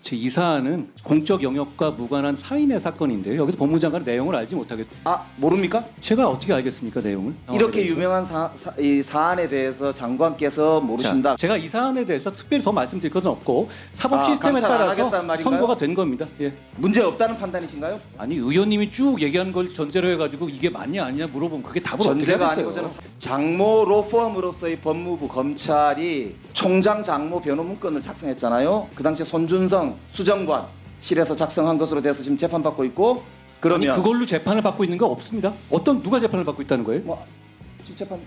제 이 사안은 공적 영역과 무관한 사인의 사건인데요. 여기서 법무장관은 내용을 알지 못하겠. 모릅니까? 제가 어떻게 알겠습니까 내용을? 이렇게 대해서. 유명한 이 사안에 대해서 장관께서 모르신다. 자, 제가 이 사안에 대해서 특별히 더 말씀드릴 것은 없고 사법 아, 시스템에 감찰 안 따라서 하겠다는 말인가요? 선고가 된 겁니다. 예. 문제 없다는 판단이신가요? 아니 의원님이 쭉 얘기한 걸 전제로 해가지고 이게 맞냐 아니냐 물어보면 그게 답을 어떻게 전제가 하겠어요? 아니고 저는 장모 로펌으로서의 법무부 검찰이 총장 장모 변호문건을 작성했잖아요. 그 당시 손준성 수정관실에서 작성한 것으로 돼서 지금 재판받고 있고, 그러면 아니 그걸로 재판을 받고 있는 거 없습니다. 누가 재판을 받고 있다는 거예요? 뭐 지금 재판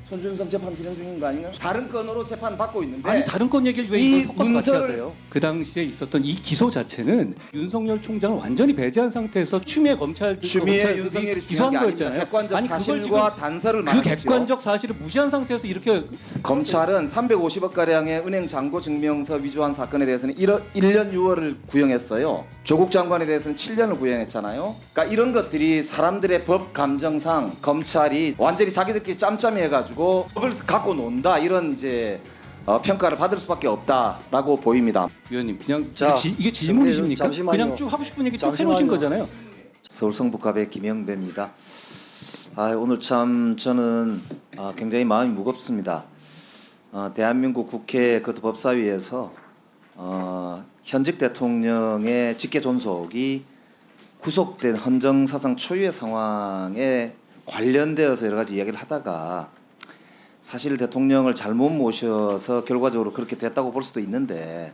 손준성 재판 진행 중인 거 아닌가요? 다른 건으로 재판 받고 있는데 아니 다른 건 얘기를 왜 이 이걸 섞어서 같이 문서를- 하세요? 그 당시에 있었던 이 기소 자체는 윤석열 총장을 완전히 배제한 상태에서 추미애 검찰들이 추미애 윤석열이 기소한 중요한 게 아닙니다. 거였잖아요. 객관적 아니 그걸 지금 사실과 단서를 그 말하십시오. 객관적 사실을 무시한 상태에서 이렇게 검찰은 350억 가량의 은행 잔고 증명서 위조한 사건에 대해서는 1년 6월을 구형했어요. 조국 장관에 대해서는 7년을 구형했잖아요. 그러니까 이런 것들이 사람들의 법 감정상 검찰이 완전히 자기들끼리 짬짬이해가지고 법을 갖고 논다, 이런 이제 평가를 받을 수밖에 없다라고 보입니다. 위원님 그냥 자, 이게 질문이십니까? 잠시만요. 그냥 쭉 하고 싶은 얘기 쭉 잠시만요. 해놓으신 거잖아요. 서울 성북갑의 김영배입니다. 오늘 참 저는 굉장히 마음이 무겁습니다. 대한민국 국회 그것도 법사위에서 현직 대통령의 직계 존속이 구속된 헌정사상 초유의 상황에 관련되어서 여러 가지 이야기를 하다가 사실 대통령을 잘못 모셔서 결과적으로 그렇게 됐다고 볼 수도 있는데,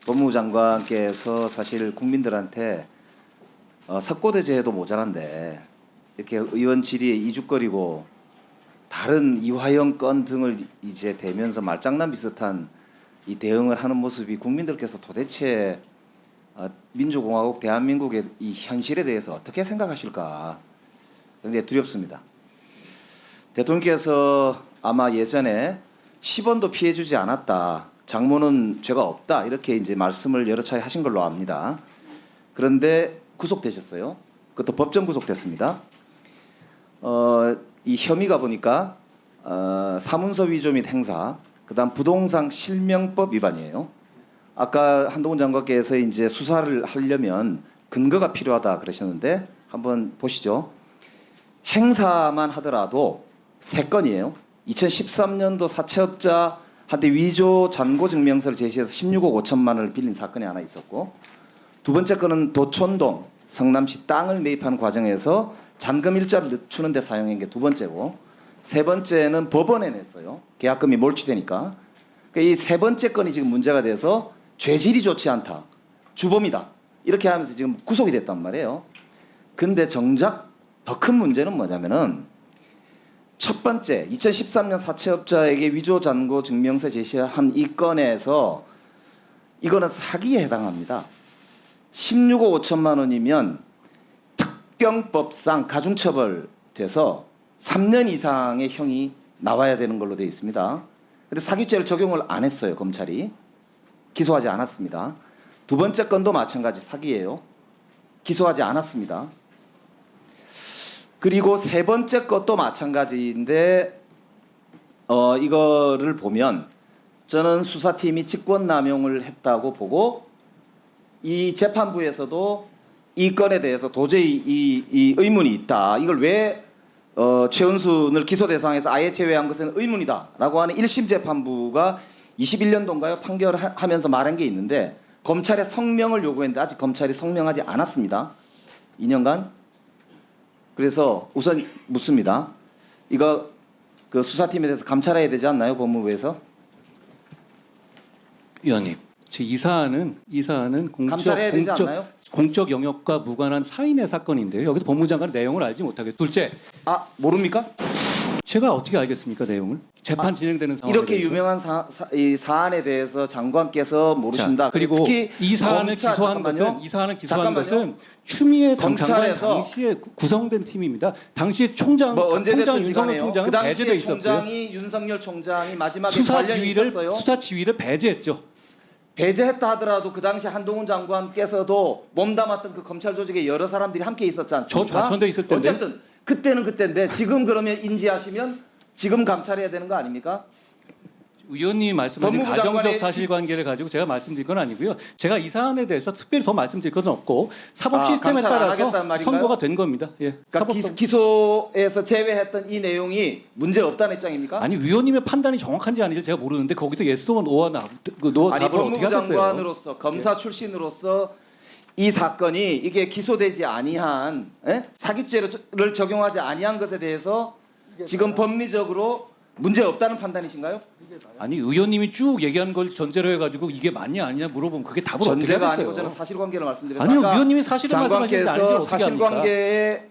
법무부 장관께서 사실 국민들한테 석고대죄도 모자란데 이렇게 의원 질의에 이죽거리고 다른 이화영 건 등을 이제 대면서 말장난 비슷한 이 대응을 하는 모습이 국민들께서 도대체 민주공화국 대한민국의 이 현실에 대해서 어떻게 생각하실까 굉장히 두렵습니다. 대통령께서 아마 예전에 10원도 피해주지 않았다, 장모는 죄가 없다, 이렇게 이제 말씀을 여러 차례 하신 걸로 압니다. 그런데 구속되셨어요. 그것도 법정 구속됐습니다. 이 혐의가 보니까 사문서 위조 및 행사, 그다음 부동산 실명법 위반이에요. 아까 한동훈 장관께서 이제 수사를 하려면 근거가 필요하다 그러셨는데 한번 보시죠. 행사만 하더라도 3건이에요. 2013년도 사채업자한테 위조 잔고 증명서를 제시해서 16억 5천만 원을 빌린 사건이 하나 있었고, 두 번째 건은 도촌동 성남시 땅을 매입하는 과정에서 잔금 일자를 늦추는 데 사용한 게 두 번째고, 세 번째는 법원에 냈어요. 계약금이 몰취되니까. 그러니까 이 세 번째 건이 지금 문제가 돼서 죄질이 좋지 않다, 주범이다, 이렇게 하면서 지금 구속이 됐단 말이에요. 근데 정작 더 큰 문제는 뭐냐면은, 첫 번째 2013년 사채업자에게 위조 잔고 증명서 제시한 이 건에서 이거는 사기에 해당합니다. 16억 5천만 원이면 특경법상 가중처벌돼서 3년 이상의 형이 나와야 되는 걸로 되어 있습니다. 근데 사기죄를 적용을 안 했어요. 검찰이 기소하지 않았습니다. 두 번째 건도 마찬가지 사기예요. 기소하지 않았습니다. 그리고 세 번째 것도 마찬가지인데 이거를 보면 저는 수사팀이 직권남용을 했다고 보고, 이 재판부에서도 이 건에 대해서 도저히 이 의문이 있다, 이걸 왜 최은순을 기소 대상에서 아예 제외한 것은 의문이다라고 하는 1심 재판부가 21년도인가요? 판결하면서 말한 게 있는데, 검찰의 성명을 요구했는데 아직 검찰이 성명하지 않았습니다. 2년간. 그래서 우선 묻습니다. 이거 그 수사팀에 대해서 감찰해야 되지 않나요, 법무부에서? 위원님, 제 이 사안은 감찰해야 되지 않나요? 공적 영역과 무관한 사인의 사건인데요. 여기서 법무장관은 내용을 알지 못하겠. 둘째, 모릅니까? 제가 어떻게 알겠습니까 내용을? 재판 진행되는 상황에 이렇게 대해서. 유명한 이 사안에 대해서 장관께서 모르신다. 자, 그리고 특히 이 사안을 기소한 것은 추미애 장관 검찰에서 당시에 구성된 팀입니다. 당시에 총장 언제 윤석열 됐든 총장은 그 당시에 배제돼 있었고요. 총장이 윤석열 총장이 마지막에 수사 관련이 있었어요. 지휘를 배제했죠. 배제했다 하더라도 그 당시 한동훈 장관께서도 몸담았던 그 검찰 조직에 여러 사람들이 함께 있었지 않습니까? 저 좌천돼 있을 텐데. 어쨌든 그때는 그때인데 지금 그러면 인지하시면 지금 감찰해야 되는 거 아닙니까? 의원님이 말씀하신 법무부 가정적 장관의 사실관계를 가지고 제가 말씀드릴 건 아니고요. 제가 이 사안에 대해서 특별히 더 말씀드릴 것은 없고 사법 시스템에 감찰 안 따라서 하겠다는 말인가요? 선고가 된 겁니다. 예. 그러니까 기소에서 제외했던 이 내용이 문제 없다는 입장입니까? 아니 의원님의 판단이 정확한지 아닌지 제가 모르는데 거기서 예스와 노와 노 아니 답을 어떻게 법무부 하겠어요? 장관으로서 검사 출신으로서 이 사건이 이게 기소되지 아니한 사기죄를 적용하지 아니한 것에 대해서 지금 법리적으로 문제 없다는 판단이신가요? 아니 의원님이 쭉 얘기한 걸 전제로 해가지고 이게 맞냐 아니냐 물어보면 그게 답을 어떻게 전제가 하겠어요? 아니고 저는 사실관계를 말씀드려서 아니요 아까 의원님이 사실을 말씀하시는데 아니죠 장관께서 어떻게 합니까? 사실관계에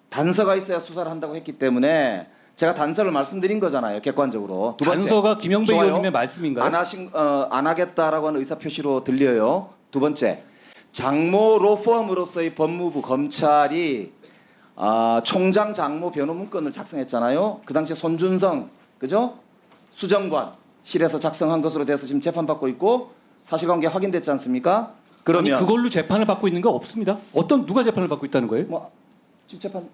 단서가 있어야 수사를 한다고 했기 때문에 제가 단서를 말씀드린 거잖아요. 객관적으로. 두 번째. 단서가 김영배 좋아요. 의원님의 말씀인가요? 안 하겠다라고 하는 의사 표시로 들려요. 두 번째. 장모 로펌으로서의 법무부 검찰이 총장 장모 변호 문건을 작성했잖아요. 그 당시에 손준성 그죠? 수정관실에서 작성한 것으로 돼서 지금 재판받고 있고 사실관계 확인됐지 않습니까? 그러면 아니 그걸로 재판을 받고 있는 거 없습니다. 어떤 누가 재판을 받고 있다는 거예요? 뭐 지금 재판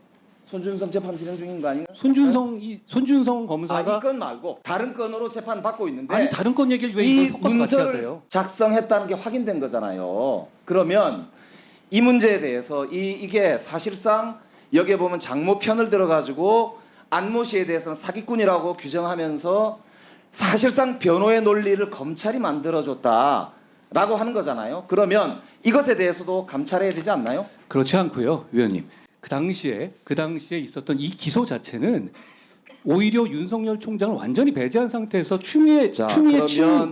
손준성 재판 진행 중인 거 아닌가요? 손준성 검사가 이 건 말고 다른 건으로 재판 받고 있는데 아니 다른 건 얘기를 왜 이 이걸 섞어서 같이 문서를 하세요? 작성했다는 게 확인된 거잖아요. 그러면 이 문제에 대해서 이게 사실상 여기에 보면 장모 편을 들어가지고 안모 씨에 대해서는 사기꾼이라고 규정하면서 사실상 변호의 논리를 검찰이 만들어줬다라고 하는 거잖아요. 그러면 이것에 대해서도 감찰해야 되지 않나요? 그렇지 않고요, 위원님. 그 당시에 있었던 이 기소 자체는 오히려 윤석열 총장을 완전히 배제한 상태에서 추미애 친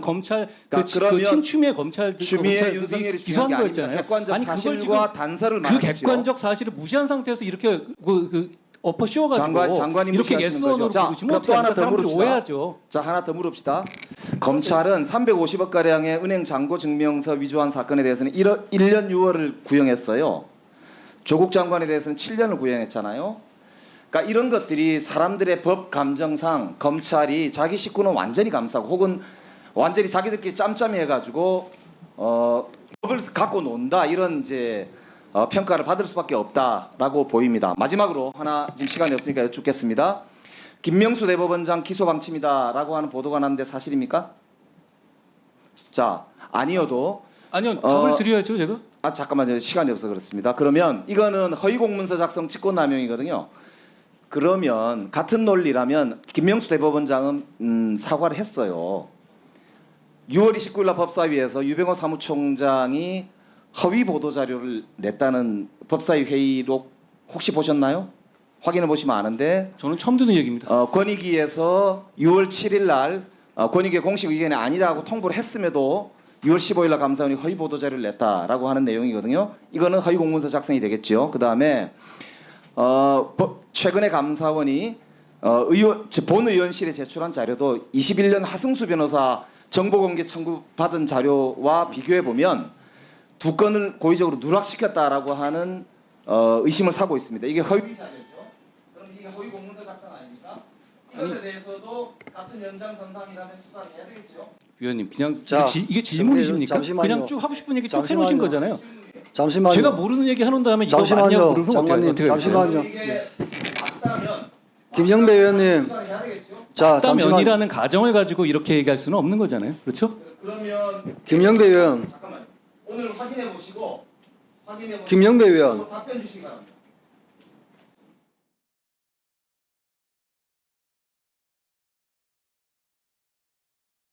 검찰 그 친추미애 검찰 추미애 윤석열이 기소한 중요한 게 거였잖아요. 객관적 아니 그걸 지금 사실과 단서를 그 말하십시오. 객관적 사실을 무시한 상태에서 이렇게 엎어 씌워가지고 장관이 이렇게 무시하시는 예스원으로 거죠. 자, 부르시면 그럼 또 하나 더 사람들이 물읍시다. 오해하죠. 자 하나 더 물읍시다. 검찰은 350억 가량의 은행 잔고 증명서 위조한 사건에 대해서는 1년 6월을 구형했어요. 조국 장관에 대해서는 7년을 구형했잖아요. 그러니까 이런 것들이 사람들의 법 감정상 검찰이 자기 식구는 완전히 감싸고 혹은 완전히 자기들끼리 짬짬이 해가지고 법을 갖고 논다 이런 이제 평가를 받을 수밖에 없다라고 보입니다. 마지막으로 하나 지금 시간이 없으니까 여쭙겠습니다. 김명수 대법원장 기소 방침이다라고 하는 보도가 났는데 사실입니까? 자 아니어도 아니요 답을 드려야죠 제가. 잠깐만요. 시간이 없어 그렇습니다. 그러면 이거는 허위 공문서 작성 직권남용이거든요. 그러면 같은 논리라면 김명수 대법원장은 사과를 했어요. 6월 29일 날 법사위에서 유병호 사무총장이 허위 보도 자료를 냈다는 법사위 회의록 혹시 보셨나요? 확인해 보시면 아는데 저는 처음 듣는 얘기입니다. 권익위에서 6월 7일 날 권익위 공식 의견이 아니라고 통보를 했음에도 6월 15일 날 감사원이 허위 보도 자료를 냈다라고 하는 내용이거든요. 이거는 허위 공문서 작성이 되겠죠. 그다음에 최근에 감사원이 본 의원실에 제출한 자료도 21년 하승수 변호사 정보공개 청구 받은 자료와 비교해 보면 두 건을 고의적으로 누락시켰다라고 하는 의심을 사고 있습니다. 이게 허위 자료죠. 그럼 이게 허위 공문서 작성 아닙니까? 이것에 대해서도 같은 연장선상이라면 수사를 해야 되겠죠. 위원님 그냥 자, 이게 질문이십니까? 잠시만요. 그냥 쭉 하고 싶은 얘기 쭉 잠시만요. 해놓으신 거잖아요. 잠시만요. 제가 모르는 얘기 하는 다음에 이거 맞냐고 잠시만요. 물으면 장관님, 어떻게 잠시만요. 이게 맞다면 김영배 의원님, 수사를 해야 되겠죠. 자 잠시만. 면이라는 가정을 가지고 이렇게 얘기할 수는 없는 거잖아요. 그렇죠? 그러면 김영배 의원, 잠깐만요. 오늘 확인해 보시고 김영배 의원. 답변 주시기 바랍니다.